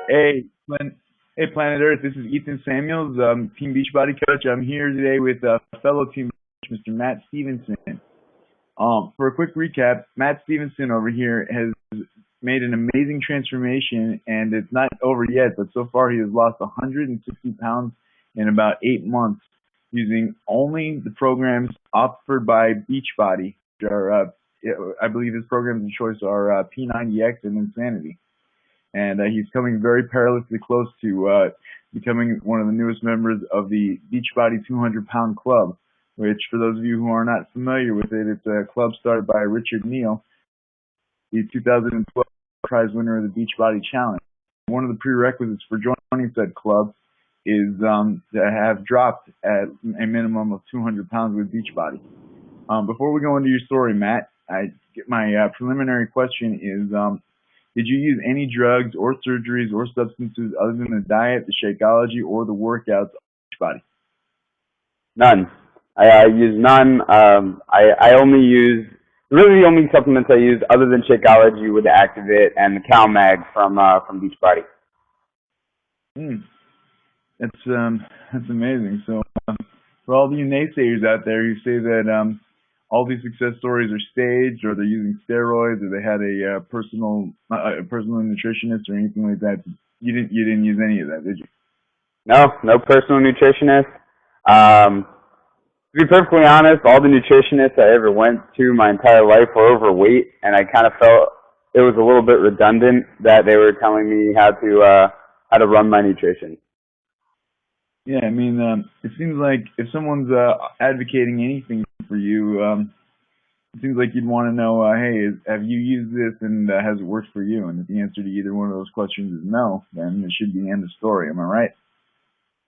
Hey, hey, Planet Earth. This is Ethan Samuels, Team Beachbody coach. I'm here today with fellow team coach, Mr. Matt Stevenson. For a quick recap, Matt Stevenson over here has made an amazing transformation, and it's not over yet. But so far, he has lost 160 pounds in about 8 months using only the programs offered by Beachbody. Which are, I believe his programs of choice are P90X and Insanity. And he's coming very perilously close to becoming one of the newest members of the Beachbody 200-pound club, which, for those of you who are not familiar with it, it's a club started by Richard Neal, the 2012 prize winner of the Beachbody Challenge. One of the prerequisites for joining said club is to have dropped at a minimum of 200 pounds with Beachbody. Before we go into your story, Matt, my preliminary question is, did you use any drugs or surgeries or substances other than the diet, the Shakeology, or the workouts of Beachbody? None. I use none. I only use, really the only supplements I use other than Shakeology with the Activate and the CalMag from Beachbody. That's amazing. So for all of you naysayers out there who say that all these success stories are staged, or they're using steroids, or they had a personal nutritionist or anything like that, you didn't use any of that, did you? No personal nutritionist. To be perfectly honest, all the nutritionists I ever went to my entire life were overweight, and I kind of felt it was a little bit redundant that they were telling me how to run my nutrition. Yeah, I mean, it seems like if someone's advocating anything for you, it seems like you'd want to know, hey, have you used this, and has it worked for you? And if the answer to either one of those questions is no, then it should be the end of the story. Am I right?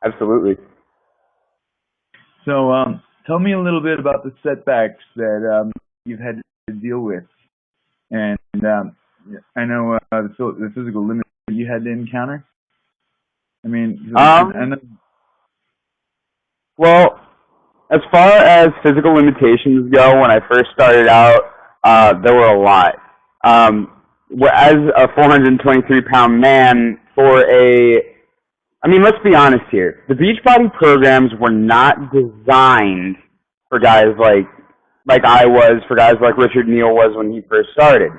Absolutely. So tell me a little bit about the setbacks that you've had to deal with. And I know the physical limits that you had to encounter. I mean, I know. Well, as far as physical limitations go, when I first started out, there were a lot. As a 423-pound man, let's be honest here. The Beachbody programs were not designed for guys like I was, for guys like Richard Neal was when he first started.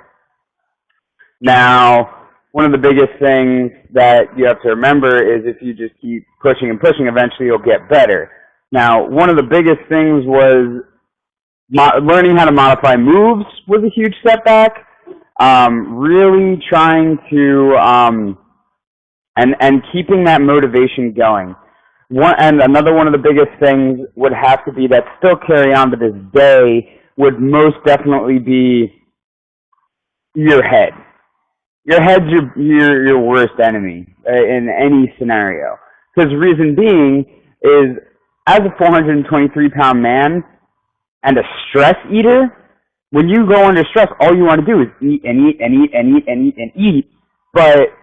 Now, one of the biggest things that you have to remember is if you just keep pushing and pushing, eventually you'll get better. Now, one of the biggest things was learning how to modify moves was a huge setback. Really trying to and keeping that motivation going. Another one of the biggest things would have to be that still carry on to this day would most definitely be your head. Your head's your worst enemy in any scenario. Because the reason being is, as a 423-pound man and a stress eater, when you go under stress, all you want to do is eat and eat and eat and eat and eat and eat. But,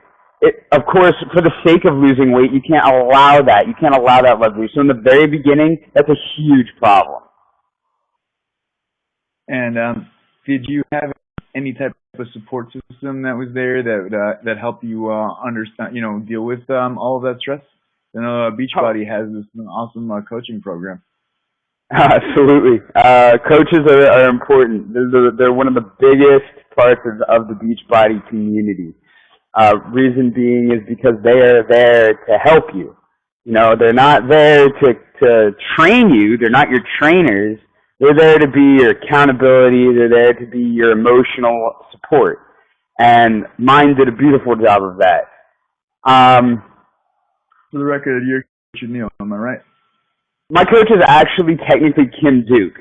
of course, for the sake of losing weight, you can't allow that. You can't allow that luxury. So in the very beginning, that's a huge problem. And did you have any type of support system that was there that helped you understand, deal with all of that stress? I know Beachbody has this awesome coaching program. Absolutely. Coaches are important. They're one of the biggest parts of the Beachbody community. Reason being is because they are there to help you. They're not there to train you. They're not your trainers. They're there to be your accountability. They're there to be your emotional support. And mine did a beautiful job of that. For the record, you're Richard Neal, am I right? My coach is actually technically Kim Duke,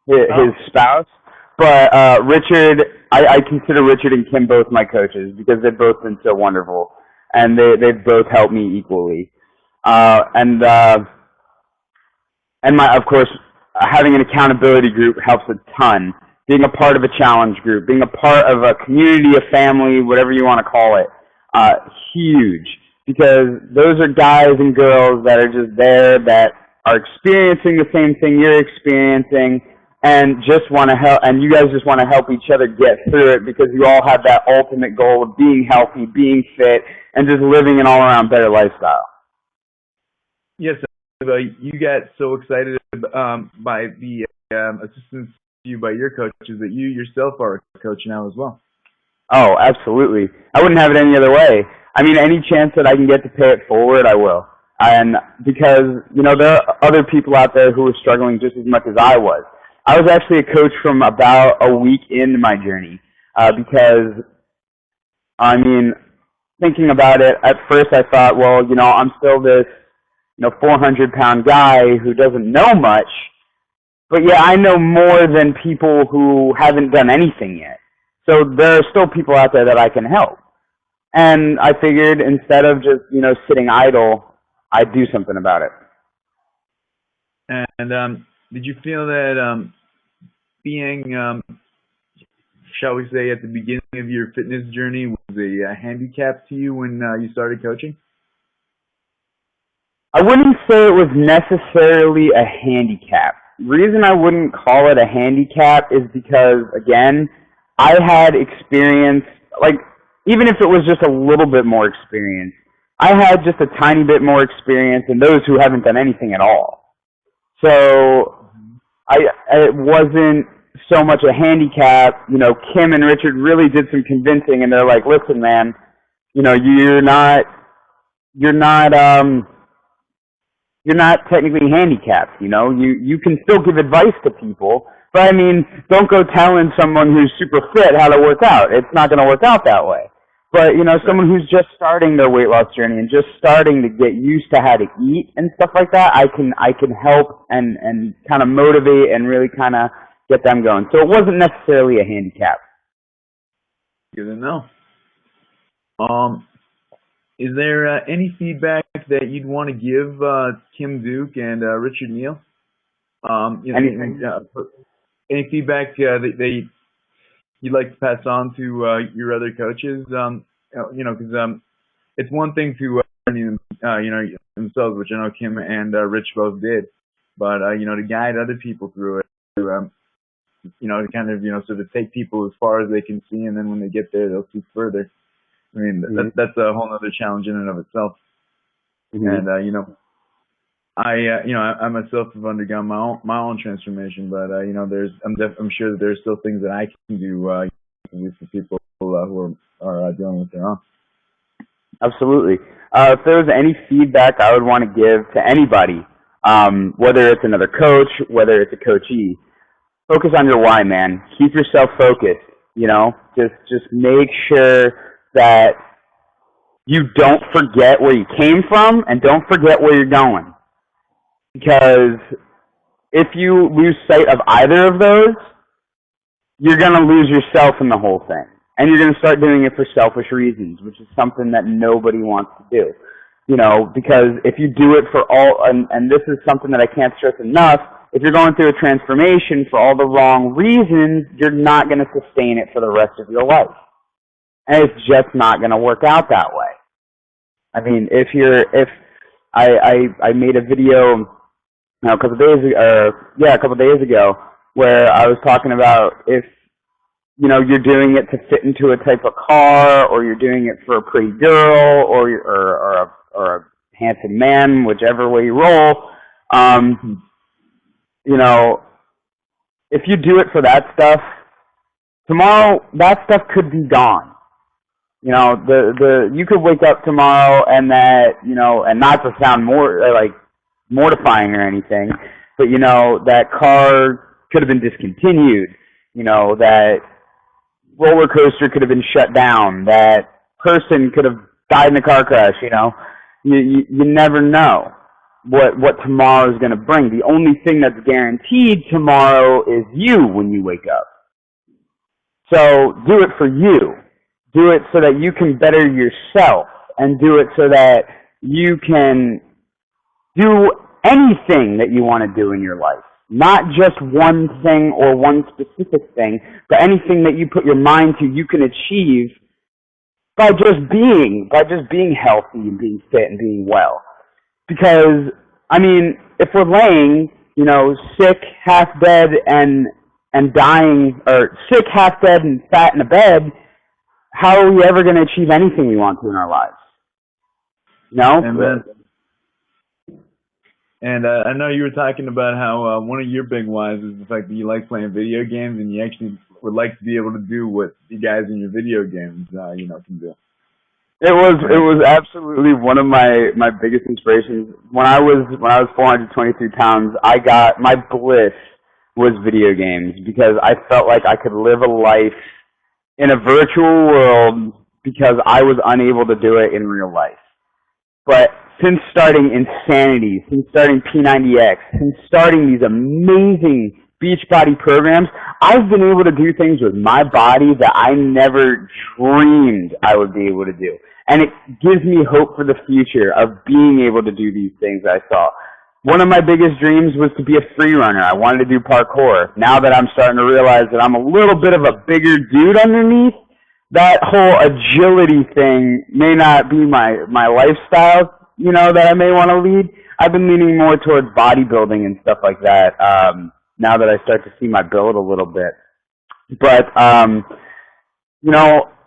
his spouse. But Richard, I consider Richard and Kim both my coaches because they've both been so wonderful. And they've both helped me equally. And of course, having an accountability group helps a ton. Being a part of a challenge group, being a part of a community, a family, whatever you want to call it, huge. Because those are guys and girls that are just there, that are experiencing the same thing you're experiencing, and just want to help, and you guys just want to help each other get through it because you all have that ultimate goal of being healthy, being fit, and just living an all-around better lifestyle. Yes, you got so excited by the assistance to you by your coaches that you yourself are a coach now as well. Oh, absolutely. I wouldn't have it any other way. I mean, any chance that I can get to pay it forward, I will. And because, there are other people out there who are struggling just as much as I was. I was actually a coach from about a week into my journey because, thinking about it, at first I thought, well, I'm still this, 400-pound guy who doesn't know much, but yeah, I know more than people who haven't done anything yet. So there are still people out there that I can help. And I figured instead of just, sitting idle, I'd do something about it. And did you feel that being, shall we say, at the beginning of your fitness journey was a handicap to you when you started coaching? I wouldn't say it was necessarily a handicap. The reason I wouldn't call it a handicap is because, again, I had experience, even if it was just a little bit more experience, I had just a tiny bit more experience than those who haven't done anything at all. So it wasn't so much a handicap. Kim and Richard really did some convincing, and they're like, listen, man, you're not technically handicapped, you can still give advice to people, but don't go telling someone who's super fit how to work out. It's not going to work out that way. But, someone who's just starting their weight loss journey and just starting to get used to how to eat and stuff like that, I can help and kind of motivate and really kind of get them going. So it wasn't necessarily a handicap. Good to know. Is there any feedback that you'd want to give Kim Duke and Richard Neal? Any feedback that you'd like to pass on to your other coaches? Because it's one thing to themselves, which I know Kim and Rich both did, but to guide other people through it, to kind of sort of take people as far as they can see, and then when they get there, they'll see further. That's a whole other challenge in and of itself. Mm-hmm. And I myself have undergone my own transformation, but I'm sure that there's still things that I can do for people who are dealing with their own. Absolutely. If there was any feedback I would want to give to anybody, whether it's another coach, whether it's a coachee, focus on your why, man. Keep yourself focused. Just make sure that you don't forget where you came from and don't forget where you're going. Because if you lose sight of either of those, you're going to lose yourself in the whole thing. And you're going to start doing it for selfish reasons, which is something that nobody wants to do. Because if you do it for all, and this is something that I can't stress enough, if you're going through a transformation for all the wrong reasons, you're not going to sustain it for the rest of your life. And it's just not going to work out that way. I made a video a couple of days ago where I was talking about if you're doing it to fit into a type of car, or you're doing it for a pretty girl, or a handsome man, whichever way you roll. If you do it for that stuff, tomorrow that stuff could be gone. You could wake up tomorrow and that, and not to sound more mortifying or anything, but that car could have been discontinued, that roller coaster could have been shut down, that person could have died in a car crash, you never know what tomorrow is going to bring. The only thing that's guaranteed tomorrow is you when you wake up. So do it for you. Do it so that you can better yourself, and do it so that you can do anything that you want to do in your life. Not just one thing or one specific thing, but anything that you put your mind to, you can achieve by just being healthy and being fit and being well. Because, if we're laying, sick, half dead, and and dying, or sick, half dead, and fat in a bed, how are we ever going to achieve anything we want to in our lives? No? And I know you were talking about how one of your big whys is the fact that you like playing video games, and you actually would like to be able to do what the guys in your video games, can do. It was absolutely one of my biggest inspirations. When I was 423 pounds, my bliss was video games, because I felt like I could live a life in a virtual world because I was unable to do it in real life. But since starting Insanity, since starting P90X, since starting these amazing Beachbody programs, I've been able to do things with my body that I never dreamed I would be able to do. And it gives me hope for the future of being able to do these things I saw. One of my biggest dreams was to be a free runner. I wanted to do parkour. Now that I'm starting to realize that I'm a little bit of a bigger dude underneath, that whole agility thing may not be my lifestyle, that I may want to lead. I've been leaning more towards bodybuilding and stuff like that, now that I start to see my build a little bit. But,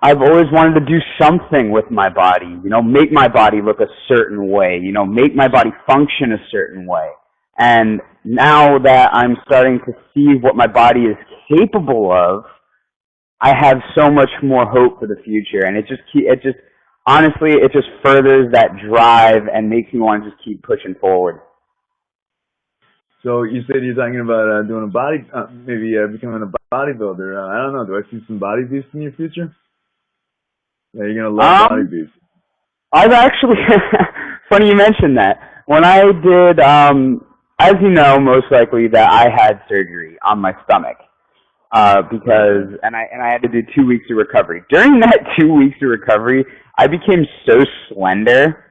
I've always wanted to do something with my body, make my body look a certain way, make my body function a certain way. And now that I'm starting to see what my body is capable of, I have so much more hope for the future. And it just furthers that drive and makes me want to just keep pushing forward. So you said you're talking about doing becoming a bodybuilder. I don't know. Do I see some body beasts in your future? Yeah, you're gonna love body beasts. I've actually, funny you mentioned that. When I did, as you know, most likely that I had surgery on my stomach, because I had to do 2 weeks of recovery. During that 2 weeks of recovery, I became so slender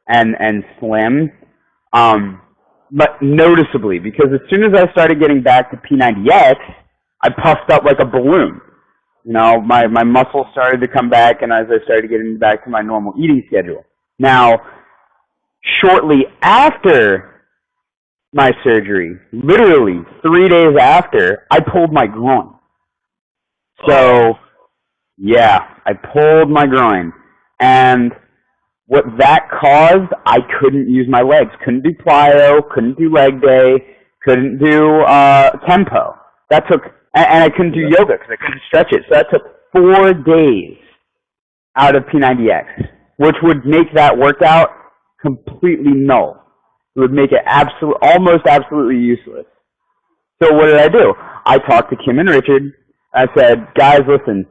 and slim, but noticeably, because as soon as I started getting back to P90X, I puffed up like a balloon. My muscles started to come back, and as I started getting back to my normal eating schedule. Now, shortly after my surgery, literally 3 days after, I pulled my groin. So, yeah, I pulled my groin. And what that caused, I couldn't use my legs. Couldn't do plyo, couldn't do leg day, couldn't do tempo. That took... And I couldn't do yoga because I couldn't stretch it. So that took 4 days out of P90X, which would make that workout completely null. It would make it almost absolutely useless. So what did I do? I talked to Kim and Richard. I said, guys, listen,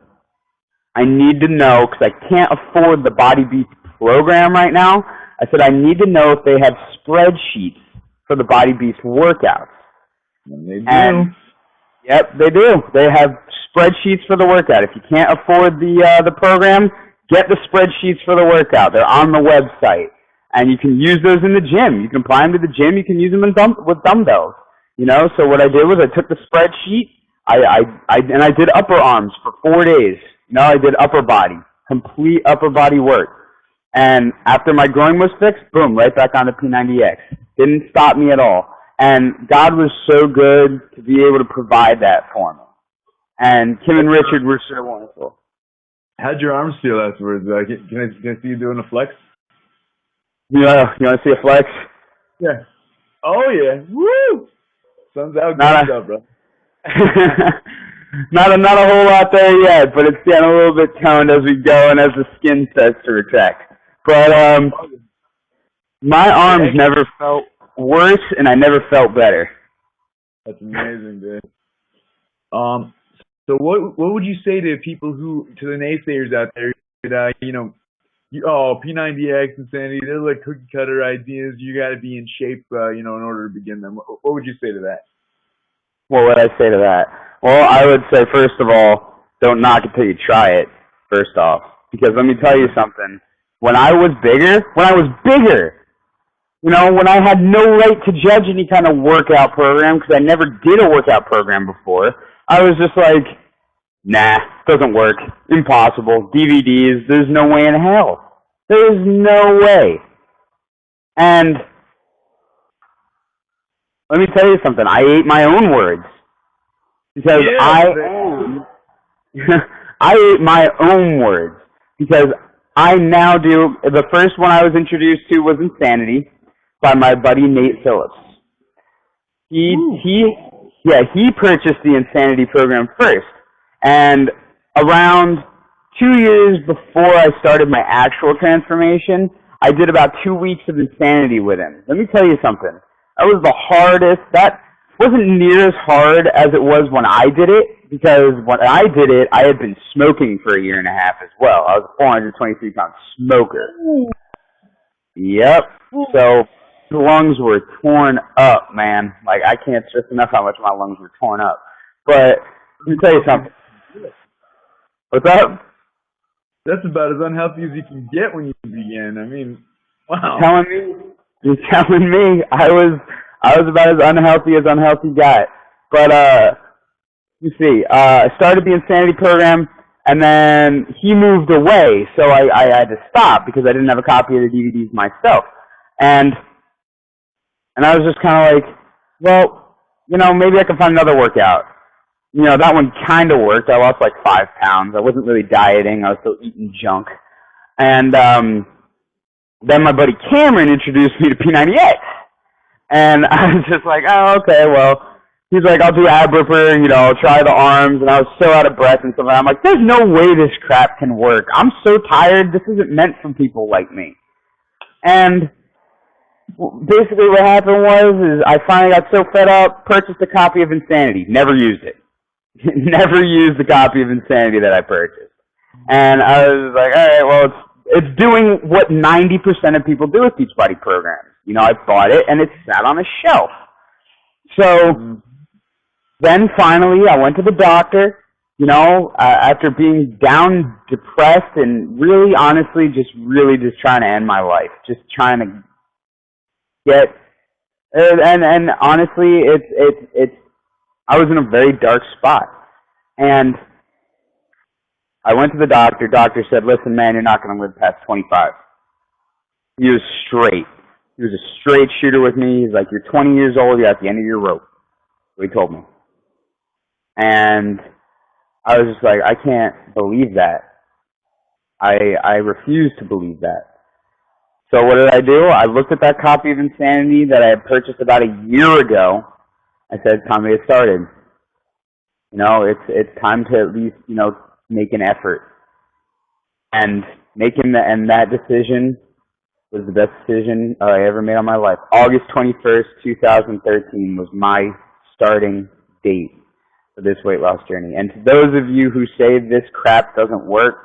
I need to know, because I can't afford the Body Beast program right now. I said, I need to know if they have spreadsheets for the Body Beast workouts. And they do. Yep, they do. They have spreadsheets for the workout. If you can't afford the program, get the spreadsheets for the workout. They're on the website, and you can use those in the gym. You can apply them to the gym. You can use them with dumbbells. So what I did was I took the spreadsheet. I did upper arms for 4 days. I did upper body, complete upper body work. And after my groin was fixed, boom, right back on the P90X. Didn't stop me at all. And God was so good to be able to provide that for me. And Kim and Richard were so wonderful. How'd your arms feel afterwards? Can I see you doing a flex? Yeah, you want to see a flex? Yeah. Oh, yeah. Woo! Sun's out good stuff, bro. Not a whole lot there yet, but it's getting a little bit toned as we go and as the skin starts to retract. But my arms never felt worse, and I never felt better. That's amazing, dude. So what would you say to to the naysayers out there that P90X, Insanity, they're like cookie cutter ideas. You got to be in shape, in order to begin them. What would you say to that? What would I say to that? Well, I would say, first of all, don't knock it till you try it, first off. Because let me tell you something. When I was bigger, when I had no right to judge any kind of workout program, because I never did a workout program before, I was just like, nah, doesn't work. Impossible. DVDs, there's no way in hell. There is no way. And let me tell you something. I ate my own words. because I am, I ate my own words, because I now do, the first one I was introduced to was Insanity by my buddy Nate Phillips. He purchased the Insanity program first, and around 2 years before I started my actual transformation, I did about 2 weeks of Insanity with him. Let me tell you something. That was the hardest. That wasn't near as hard as it was when I did it, because when I did it, I had been smoking for a year and a half as well. I was a 423-pound smoker. Yep. So the lungs were torn up, man. Like, I can't stress enough how much my lungs were torn up. But let me tell you something. What's up? That's about as unhealthy as you can get when you begin. I mean, wow. You're telling me I was about as unhealthy got. But you see, I started the Insanity program, and then he moved away, so I had to stop because I didn't have a copy of the DVDs myself. And I was just kind of like, well, maybe I can find another workout. That one kind of worked. I lost like 5 pounds. I wasn't really dieting. I was still eating junk. And then my buddy Cameron introduced me to P90X. And I was just like, oh, okay, well, he's like, I'll do ab ripper, try the arms. And I was so out of breath and stuff. I'm like, there's no way this crap can work. I'm so tired. This isn't meant for people like me. And basically what happened was I finally got so fed up, purchased a copy of Insanity, never used it. Never used the copy of Insanity that I purchased. And I was like, all right, well, it's doing what 90% of people do with Beachbody programs. I bought it, and it sat on a shelf. So then finally I went to the doctor, after being down, depressed, and really, honestly, just trying to end my life. Just trying to get, and honestly, it's I was in a very dark spot. And I went to the doctor. Doctor said, listen, man, you're not going to live past 25. He was straight. He was a straight shooter with me. He's like, you're 20 years old. You're at the end of your rope. So he told me. And I was just like, I can't believe that. I refuse to believe that. So what did I do? I looked at that copy of Insanity that I had purchased about a year ago. I said, time to get started. It's time to at least, make an effort. And that decision was the best decision I ever made on my life. August 21st, 2013 was my starting date for this weight loss journey. And to those of you who say this crap doesn't work,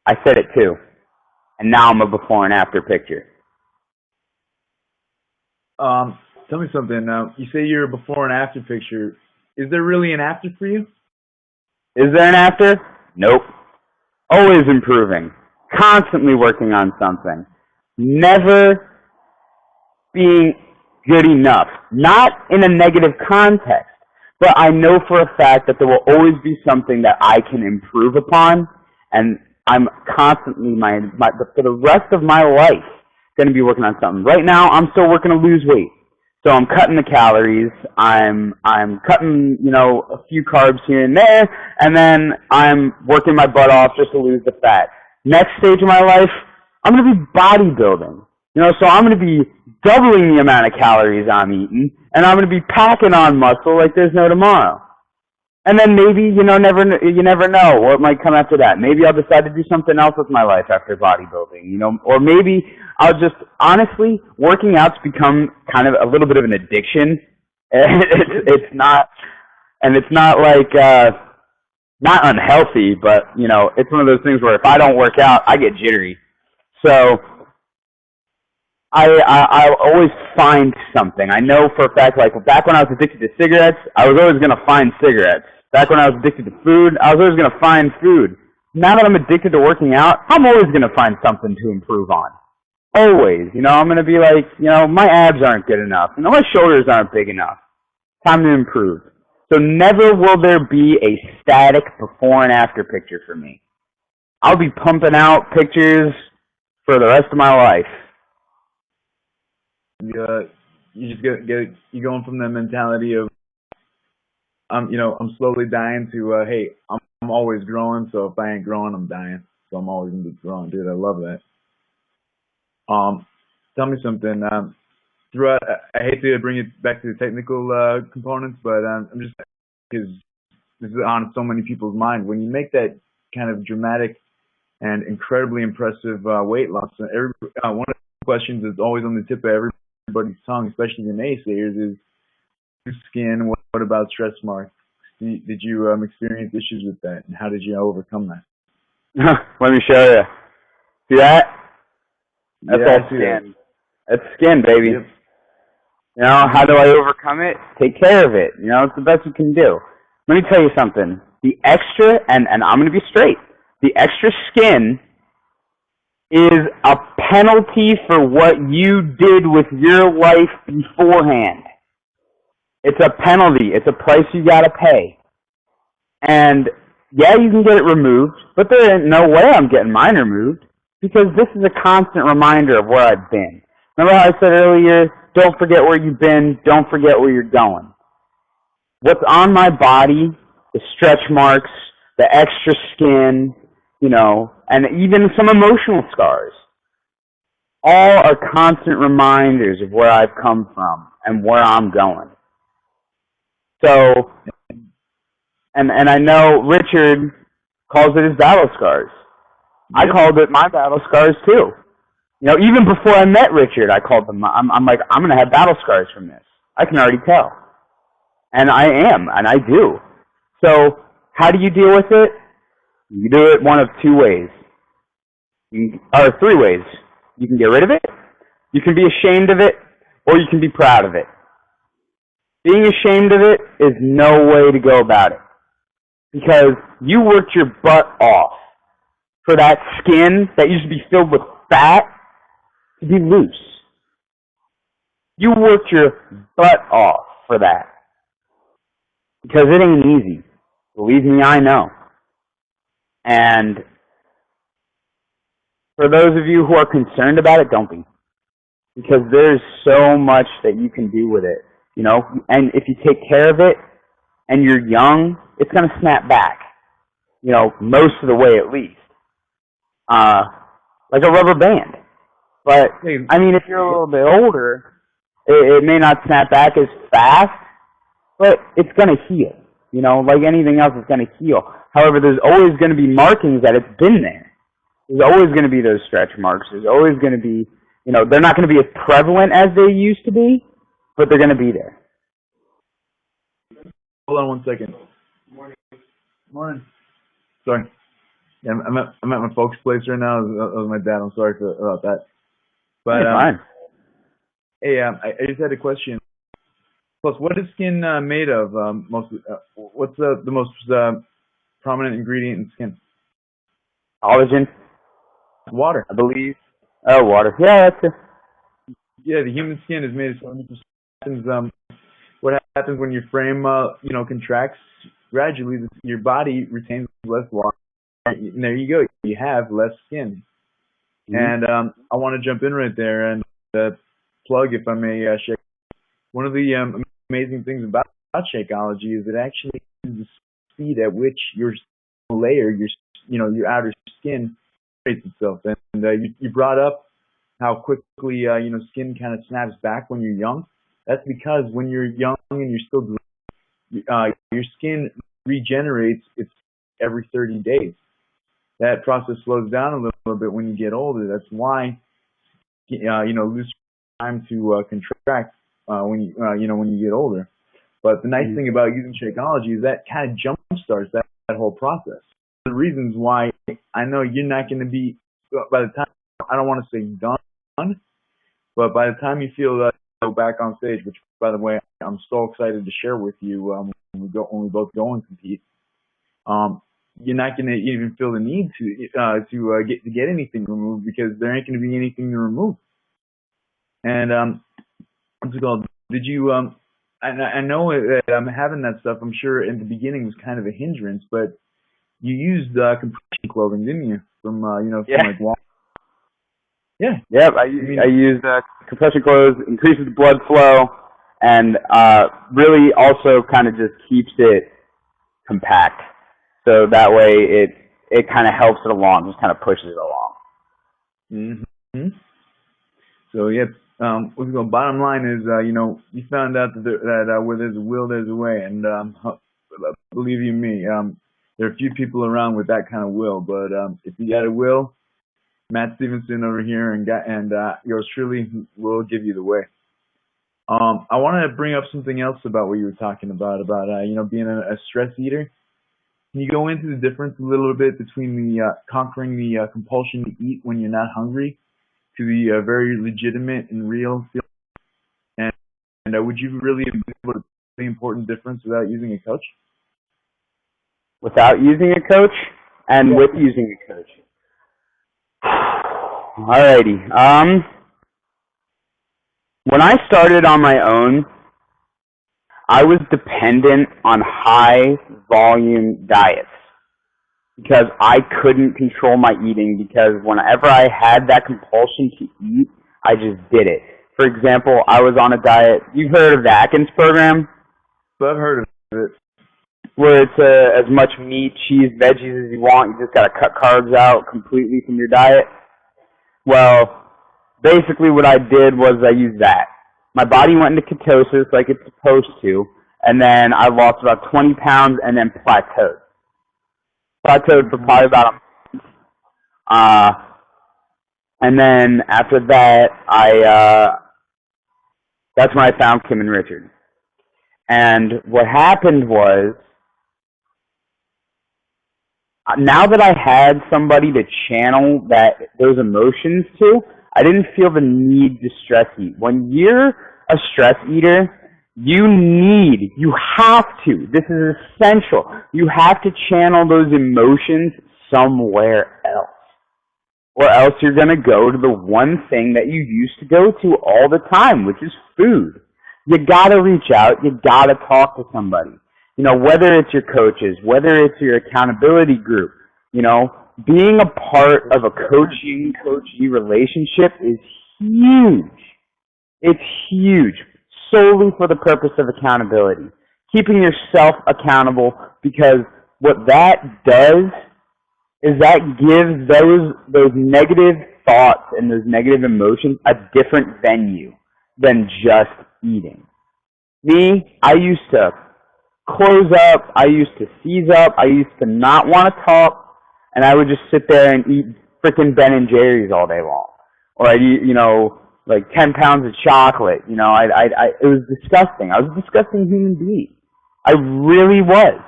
I said it too. And now I'm a before and after picture. Tell me something. Now, you say you're a before and after picture. Is there really an after for you? Is there an after? Nope. Always improving. Constantly working on something. Never being good enough. Not in a negative context, but I know for a fact that there will always be something that I can improve upon, and I'm constantly, for the rest of my life, going to be working on something. Right now, I'm still working to lose weight. So I'm cutting the calories, I'm cutting, a few carbs here and there, and then I'm working my butt off just to lose the fat. Next stage of my life, I'm going to be bodybuilding. So I'm going to be doubling the amount of calories I'm eating, and I'm going to be packing on muscle like there's no tomorrow. And then maybe, you never know what might come after that. Maybe I'll decide to do something else with my life after bodybuilding, or maybe I'll just, honestly, working out's become kind of a little bit of an addiction. It's not like, not unhealthy, but, it's one of those things where if I don't work out, I get jittery. So I'll always find something. I know for a fact, like back when I was addicted to cigarettes, I was always going to find cigarettes. Back when I was addicted to food, I was always going to find food. Now that I'm addicted to working out, I'm always going to find something to improve on. Always. I'm going to be like, my abs aren't good enough. My shoulders aren't big enough. Time to improve. So never will there be a static before and after picture for me. I'll be pumping out pictures for the rest of my life. You just you're going from the mentality of I'm slowly dying to, hey, I'm always growing, so if I ain't growing, I'm dying. So I'm always gonna be growing, dude. I love that. Um, Tell me something. Throughout, I hate to bring it back to the technical components, but I'm just because this is on so many people's mind. When you make that kind of dramatic and incredibly impressive weight loss, one of the questions that's always on the tip of everybody's tongue, especially the naysayers, is skin. What about stretch marks? Did you experience issues with that, and how did you overcome that? Let me show you. See that? That's Yeah, all I see that. skin. That's skin, baby. Yep. How do I overcome it? Take care of it. It's the best you can do. Let me tell you something. The extra, and I'm going to be straight, the extra skin is a penalty for what you did with your life beforehand. It's a penalty. It's a price you got to pay. And yeah, you can get it removed, but there ain't no way I'm getting mine removed because this is a constant reminder of where I've been. Remember how I said earlier, don't forget where you've been, don't forget where you're going. What's on my body, the stretch marks, the extra skin, and even some emotional scars, all are constant reminders of where I've come from and where I'm going. So, and I know Richard calls it his battle scars. I called it my battle scars too. Even before I met Richard, I called them. I'm like, I'm going to have battle scars from this. I can already tell. And I am, and I do. So how do you deal with it? You do it one of two ways. Or three ways. You can get rid of it, you can be ashamed of it, or you can be proud of it. Being ashamed of it is no way to go about it. Because you worked your butt off for that skin that used to be filled with fat to be loose. You worked your butt off for that. Because it ain't easy. Believe me, I know. And for those of you who are concerned about it, don't be. Because there's so much that you can do with it. And if you take care of it and you're young, it's going to snap back. Most of the way at least. Like a rubber band. But, if you're a little bit older, it may not snap back as fast, but it's going to heal. Like anything else, it's going to heal. However, there's always going to be markings that it's been there. There's always going to be those stretch marks. There's always going to be, they're not going to be as prevalent as they used to be, but they're going to be there. Hold on 1 second. Morning. Sorry. Yeah, I'm at my folks' place right now. That was my dad. I'm sorry about that. But fine. Hey, I just had a question. Plus, what is skin made of? What's the most prominent ingredient in skin? Collagen. Water, I believe. Oh, water. Yeah, that's it. Yeah, the human skin is made of 70%. What happens when your frame, contracts gradually? Your body retains less water. And there you go. You have less skin. Mm-hmm. And I want to jump in right there and plug, if I may, Shake. One of the amazing things about Shakeology is it actually is the speed at which your layer, your outer skin creates itself. And you brought up how quickly skin kind of snaps back when you're young. That's because when you're young and you're still growing, your skin regenerates every 30 days. That process slows down a little bit when you get older. That's why lose time to contract when you get older. But the nice thing about using Shakeology is that kind of jumpstarts that whole process. The reasons why I know you're not going to be, by the time, I don't want to say done, but by the time you feel go back on stage, which by the way I'm so excited to share with you when we both go and compete, you're not going to even feel the need to get anything removed because there ain't going to be anything to remove. And what's it called? Did you I know that having that stuff, I'm sure in the beginning was kind of a hindrance, but you used compression clothing, didn't you? From from like water. Yeah. Yep, I used compression clothes, increases blood flow, and really also kind of just keeps it compact. So that way it kind of helps it along, just kind of pushes it along. Mm-hmm. So yeah, bottom line is, you found out that where there's a will, there's a way, and believe you me, there are few people around with that kind of will. But if you got a will, Matt Stevenson over here and yours truly will give you the way. I wanted to bring up something else about what you were talking about being a stress eater. Can you go into the difference a little bit between the conquering the compulsion to eat when you're not hungry to the very legitimate and real feeling? And would you really be able to see the important difference without using a coach? Without using a coach and with using a coach? Alrighty. When I started on my own, I was dependent on high volume diets because I couldn't control my eating, because whenever I had that compulsion to eat, I just did it. For example, I was on a diet. You've heard of the Atkins program? I've heard of it. Where it's as much meat, cheese, veggies as you want. You just got to cut carbs out completely from your diet. Well, basically what I did was I used that. My body went into ketosis like it's supposed to, and then I lost about 20 pounds and then plateaued. Plateaued for probably about a month. And then after that, that's when I found Kim and Richard. And what happened was, now that I had somebody to channel those emotions to, I didn't feel the need to stress eat. When you're a stress eater, you have to, this is essential, you have to channel those emotions somewhere else. Or else you're going to go to the one thing that you used to go to all the time, which is food. You got to reach out, you got to talk to somebody. Whether it's your coaches, whether it's your accountability group, being a part of a coachee relationship is huge. It's huge, solely for the purpose of accountability. Keeping yourself accountable, because what that does is that gives those negative thoughts and those negative emotions a different venue than just eating. Me, I used to close up, I used to seize up, I used to not want to talk, and I would just sit there and eat frickin' Ben and Jerry's all day long. Or I'd eat, like 10 pounds of chocolate. It was disgusting. I was a disgusting human being. I really was.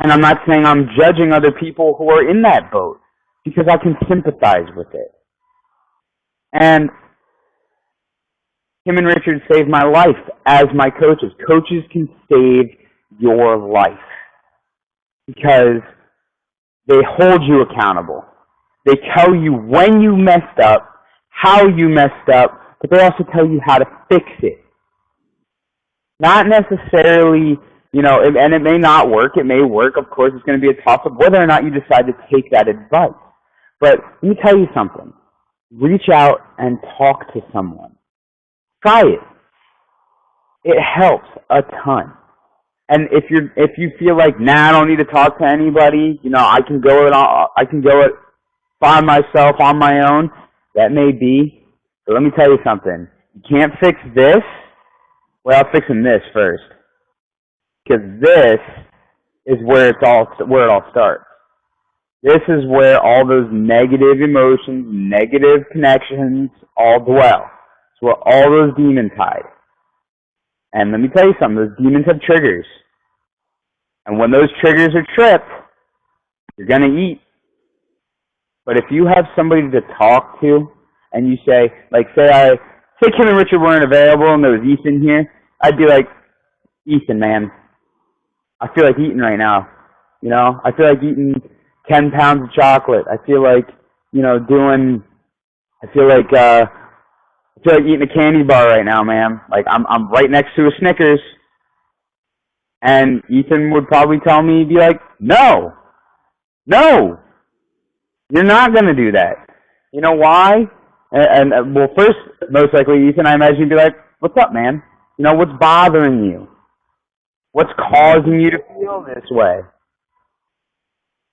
And I'm not saying I'm judging other people who are in that boat, because I can sympathize with it. And Kim and Richard saved my life as my coaches. Coaches can save your life because they hold you accountable. They tell you when you messed up, how you messed up, but they also tell you how to fix it. Not necessarily, and it may not work. It may work. Of course, it's going to be a toss-up whether or not you decide to take that advice. But let me tell you something. Reach out and talk to someone. Try it. It helps a ton. And if you feel like, I don't need to talk to anybody, I can go it by myself on my own, that may be. But let me tell you something. You can't fix this without fixing this first. Because this is where it all starts. This is where all those negative emotions, negative connections all dwell. It's where all those demons hide. And let me tell you something, those demons have triggers. And when those triggers are tripped, you're going to eat. But if you have somebody to talk to, and you say, say Kim and Richard weren't available and there was Ethan here, I'd be like, Ethan, man, I feel like eating right now. I feel like eating 10 pounds of chocolate. I feel like, I feel like eating a candy bar right now, man. Like, I'm right next to a Snickers. And Ethan would probably tell me, be like, no, you're not going to do that. Why? And well, first, most likely, Ethan, I imagine, you'd be like, what's up, man? What's bothering you? What's causing you to feel this way?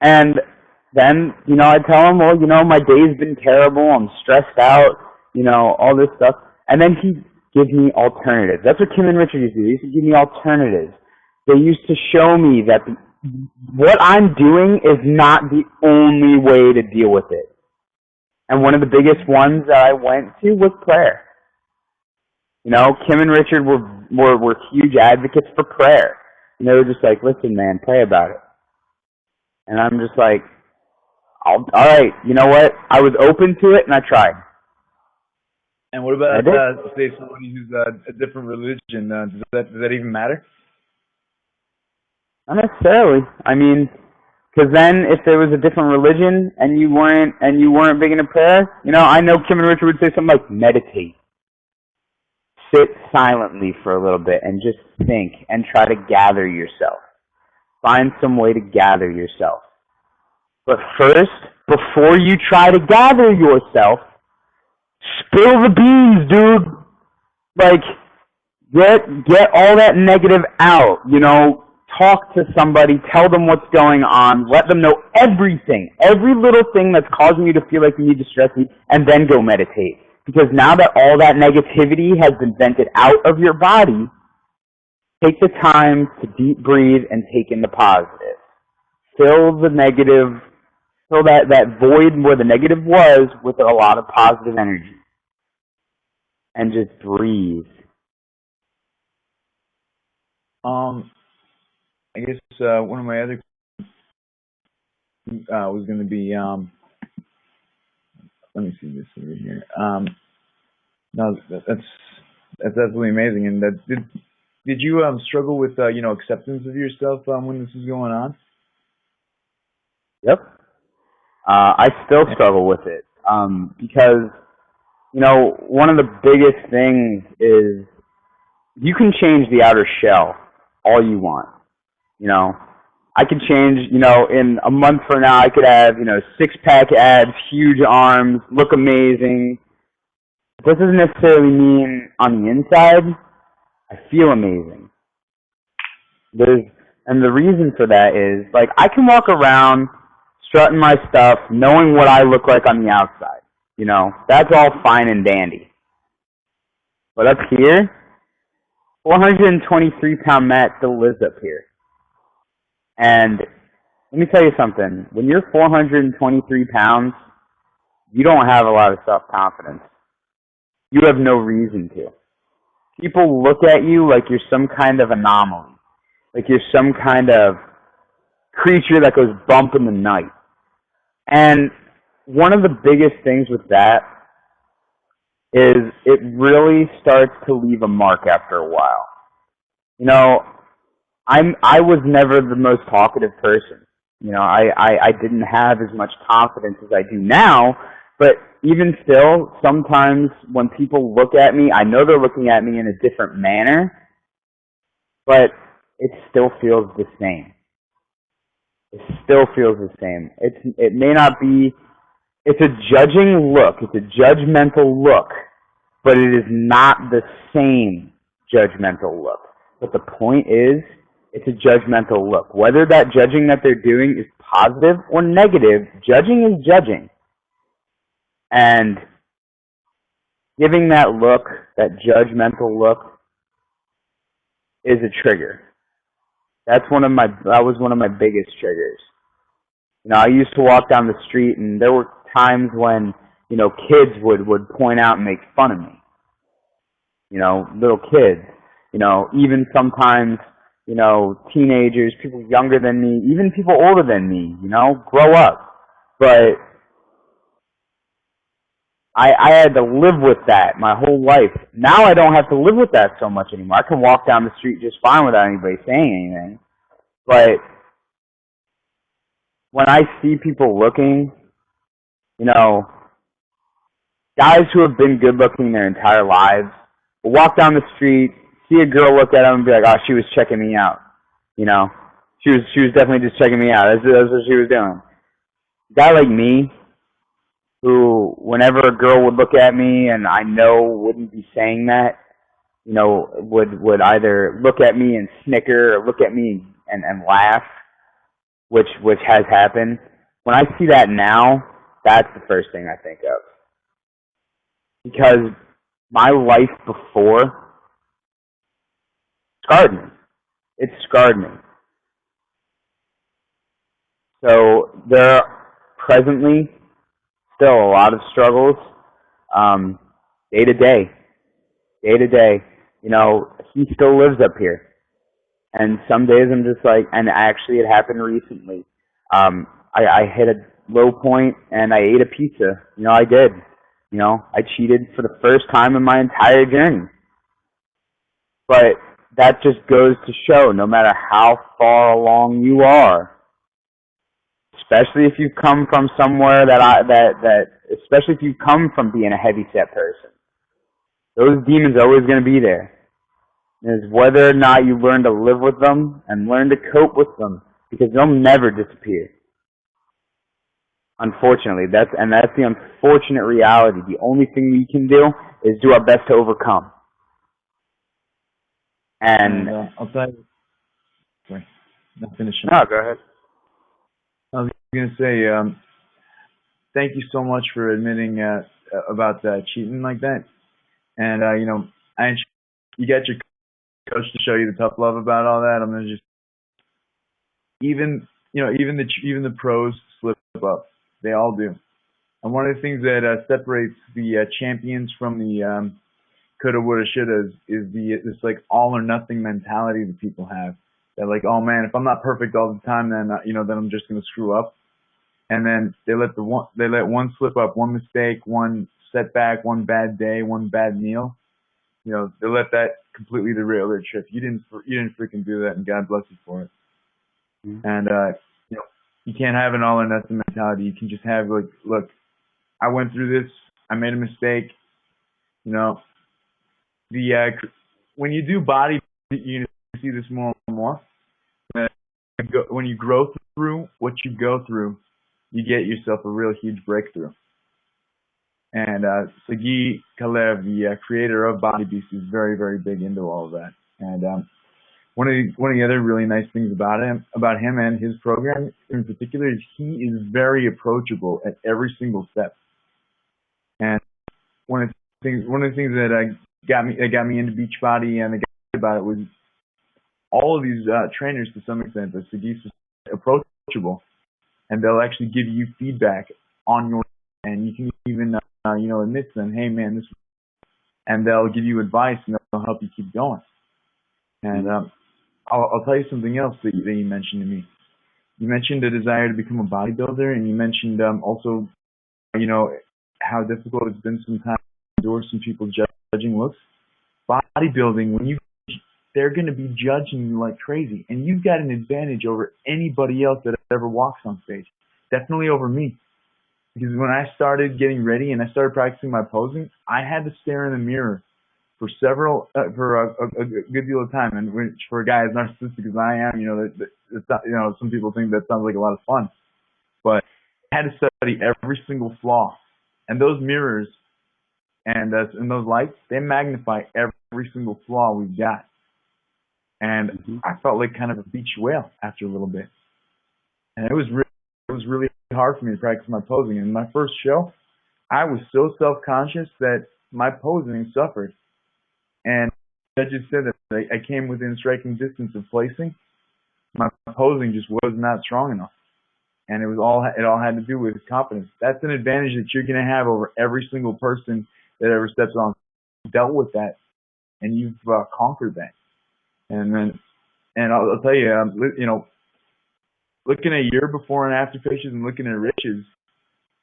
And then, I tell him, well, my day's been terrible. I'm stressed out, all this stuff. And then he gives me alternatives. That's what Kim and Richard used to do. They used to give me alternatives. They used to show me that what I'm doing is not the only way to deal with it. And one of the biggest ones that I went to was prayer. Kim and Richard were huge advocates for prayer. And they were just like, listen, man, pray about it. And I'm just like, all right, you know what? I was open to it, and I tried. And what about, say, somebody who's a different religion? Does that even matter? Not necessarily. I mean, because then if there was a different religion and you weren't big into prayer, I know Kim and Richard would say something like meditate. Sit silently for a little bit and just think and try to gather yourself. Find some way to gather yourself. But first, before you try to gather yourself, spill the beans, dude. Like, get all that negative out, Talk to somebody, tell them what's going on, let them know everything, every little thing that's causing you to feel like you need to stress, and then go meditate. Because now that all that negativity has been vented out of your body, take the time to deep breathe and take in the positive. Fill the negative, fill that void where the negative was with a lot of positive energy. And just breathe. I guess one of my other was going to be, let me see this over here. No, that's absolutely amazing. And did you struggle with acceptance of yourself when this was going on? Yep. I still struggle with it because one of the biggest things is you can change the outer shell all you want. I could change, in a month from now, I could have, six-pack abs, huge arms, look amazing. This doesn't necessarily mean on the inside, I feel amazing. And the reason for that is, I can walk around strutting my stuff, knowing what I look like on the outside. That's all fine and dandy. But up here, 423-pound Matt still lives up here. And let me tell you something. When you're 423 pounds, you don't have a lot of self-confidence. You have no reason to. People look at you like you're some kind of anomaly, like you're some kind of creature that goes bump in the night. And one of the biggest things with that is it really starts to leave a mark after a while. I was never the most talkative person. I didn't have as much confidence as I do now, but even still, sometimes when people look at me, I know they're looking at me in a different manner, but it still feels the same. It still feels the same. It may not be, it's a judging look, it's a judgmental look, but it is not the same judgmental look. But the point is, it's a judgmental look. Whether that judging that they're doing is positive or negative, judging is judging. And giving that look, that judgmental look, is a trigger. That was one of my biggest triggers. I used to walk down the street, and there were times when, kids would point out and make fun of me. Little kids. Even sometimes, teenagers, people younger than me, even people older than me, grow up. But I had to live with that my whole life. Now I don't have to live with that so much anymore. I can walk down the street just fine without anybody saying anything. But when I see people looking, guys who have been good looking their entire lives will walk down the street, see a girl look at them and be like, oh, she was checking me out. She was definitely just checking me out. That's what she was doing. A guy like me, who whenever a girl would look at me and I know wouldn't be saying that, would either look at me and snicker or look at me and laugh, which has happened. When I see that now, that's the first thing I think of. Because my life before scarred me. It scarred me. So there are presently still a lot of struggles, day to day. Day to day. He still lives up here. And some days I'm just like, and actually it happened recently. I hit a low point and I ate a pizza. I did. I cheated for the first time in my entire journey. But that just goes to show, no matter how far along you are, especially if you come from somewhere especially if you come from being a heavy set person, those demons are always going to be there. It's whether or not you learn to live with them and learn to cope with them, because they'll never disappear. Unfortunately, that's the unfortunate reality. The only thing we can do is do our best to overcome. And I'll tell you. Sorry, not finishing. No, go ahead. I was going to say, thank you so much for admitting about cheating like that. And you got your coach to show you the tough love about all that. I'm gonna just even the pros slip up. They all do. And one of the things that separates the champions from the coulda, woulda, shouldas is this like all or nothing mentality that people have. They're like, oh man, if I'm not perfect all the time, then then I'm just gonna screw up. And then they let one slip up, one mistake, one setback, one bad day, one bad meal. They let that completely derail their trip. You didn't freaking do that, and God bless you for it. Mm-hmm. And you can't have an all or nothing mentality. You can just have like, look, I went through this. I made a mistake. When you do body, you see this more and more. When you grow through what you go through, you get yourself a real huge breakthrough. And Sagi Kalev, the creator of Body Beast, is very, very big into all of that. And one of the other really nice things about him and his program in particular is he is very approachable at every single step. And one of the things that got me into Beachbody and about it was all of these trainers, to some extent, the Sagi's approachable, and they'll actually give you feedback on your, and you can even admit to them, hey man, this, and they'll give you advice and they'll help you keep going. And I'll tell you something else that you mentioned to me. You mentioned a desire to become a bodybuilder, and you mentioned also, how difficult it's been sometimes to endure some people judging looks. Bodybuilding, they're going to be judging you like crazy, and you've got an advantage over anybody else that ever walks on stage. Definitely over me. Because when I started getting ready and I started practicing my posing, I had to stare in the mirror for a good deal of time. And which for a guy as narcissistic as I am, it's not, some people think that sounds like a lot of fun. But I had to study every single flaw. And those mirrors and those lights, they magnify every single flaw we've got. And I felt like kind of a beach whale after a little bit. And it was really hard for me to practice my posing. In my first show, I was so self-conscious that my posing suffered. And I just said that I came within striking distance of placing. My posing just was not strong enough. And it all had to do with confidence. That's an advantage that you're going to have over every single person that ever steps on. Dealt with that, and you've conquered that. And I'll tell you, looking at your before and after pictures and looking at Rich's,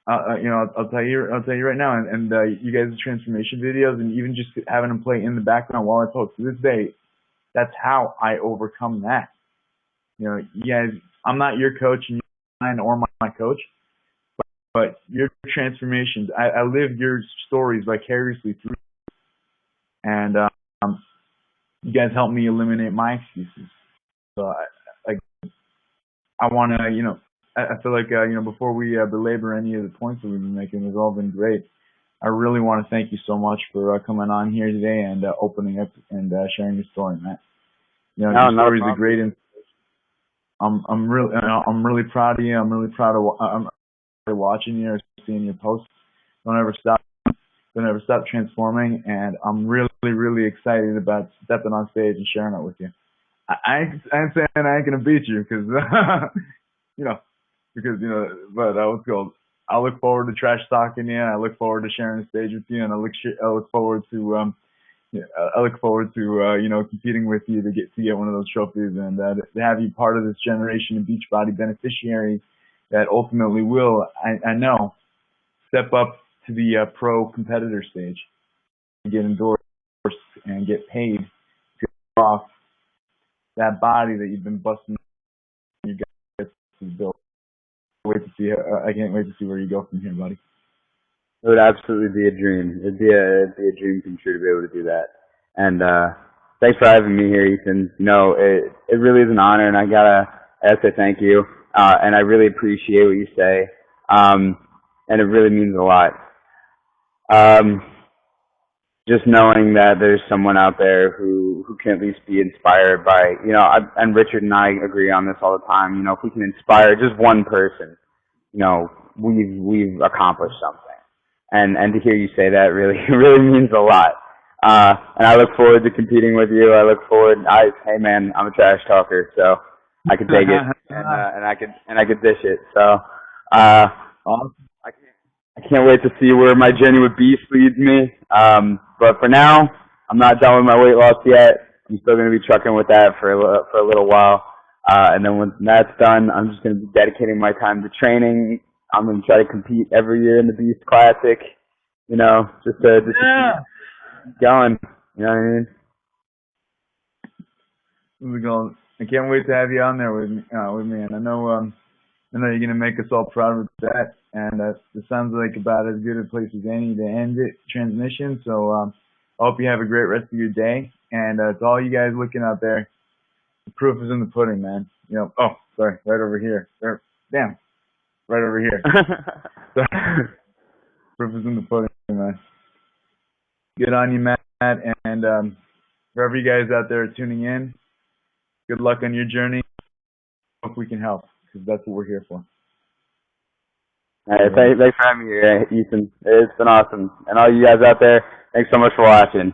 I'll tell you right now, and you guys' transformation videos, and even just having them play in the background while I post. To this day, that's how I overcome that. You guys, I'm not your coach, and you're not or my coach, but your transformations, I live your stories vicariously through, and you guys help me eliminate my excuses. So I want to, I feel like, before we belabor any of the points that we've been making, they've all been great. I really want to thank you so much for coming on here today and opening up and sharing your story, Matt. You know, No, your no story is a problem. great. I'm really proud of you. I'm really proud of watching you or seeing your posts. Don't ever stop. Don't ever stop transforming, and I'm really, really excited about stepping on stage and sharing it with you. I ain't saying I ain't gonna beat you because you know but what's called. I look forward to trash talking you. I look forward to sharing the stage with you, and I look forward to competing with you to get one of those trophies and to have you part of this generation of Beachbody beneficiaries that ultimately will, I know, step up to the pro competitor stage, get endorsed and get paid to show off that body that you've been busting you guys to build. I can't wait to see where you go from here, buddy. It would absolutely be a dream. It'd be a dream come true to be able to do that. And thanks for having me here, Ethan. You know, it really is an honor, and I gotta say thank you. And I really appreciate what you say. And it really means a lot. Just knowing that there's someone out there who can at least be inspired by, and Richard and I agree on this all the time. You know, if we can inspire just one person, we've accomplished something. And to hear you say that really means a lot. And I look forward to competing with you. Hey man, I'm a trash talker, so I can take it and I could dish it. So Awesome. I can't wait to see where my journey with Beast leads me. But for now, I'm not done with my weight loss yet. I'm still going to be trucking with that for a little while. And then when that's done, I'm just going to be dedicating my time to training. I'm going to try to compete every year in the Beast Classic, just to keep going. You know what I mean? I can't wait to have you on there with me, and I know you're gonna make us all proud with that. And it sounds like about as good a place as any to end it transmission. So I hope you have a great rest of your day. And to all you guys looking out there, the proof is in the pudding, man. Oh, sorry, right over here. Damn, right over here. Proof is in the pudding, man. Good on you, Matt. And wherever you guys out there are tuning in, good luck on your journey. Hope we can help, because that's what we're here for. All right, thanks for having me here, Ethan. It's been awesome. And all you guys out there, thanks so much for watching.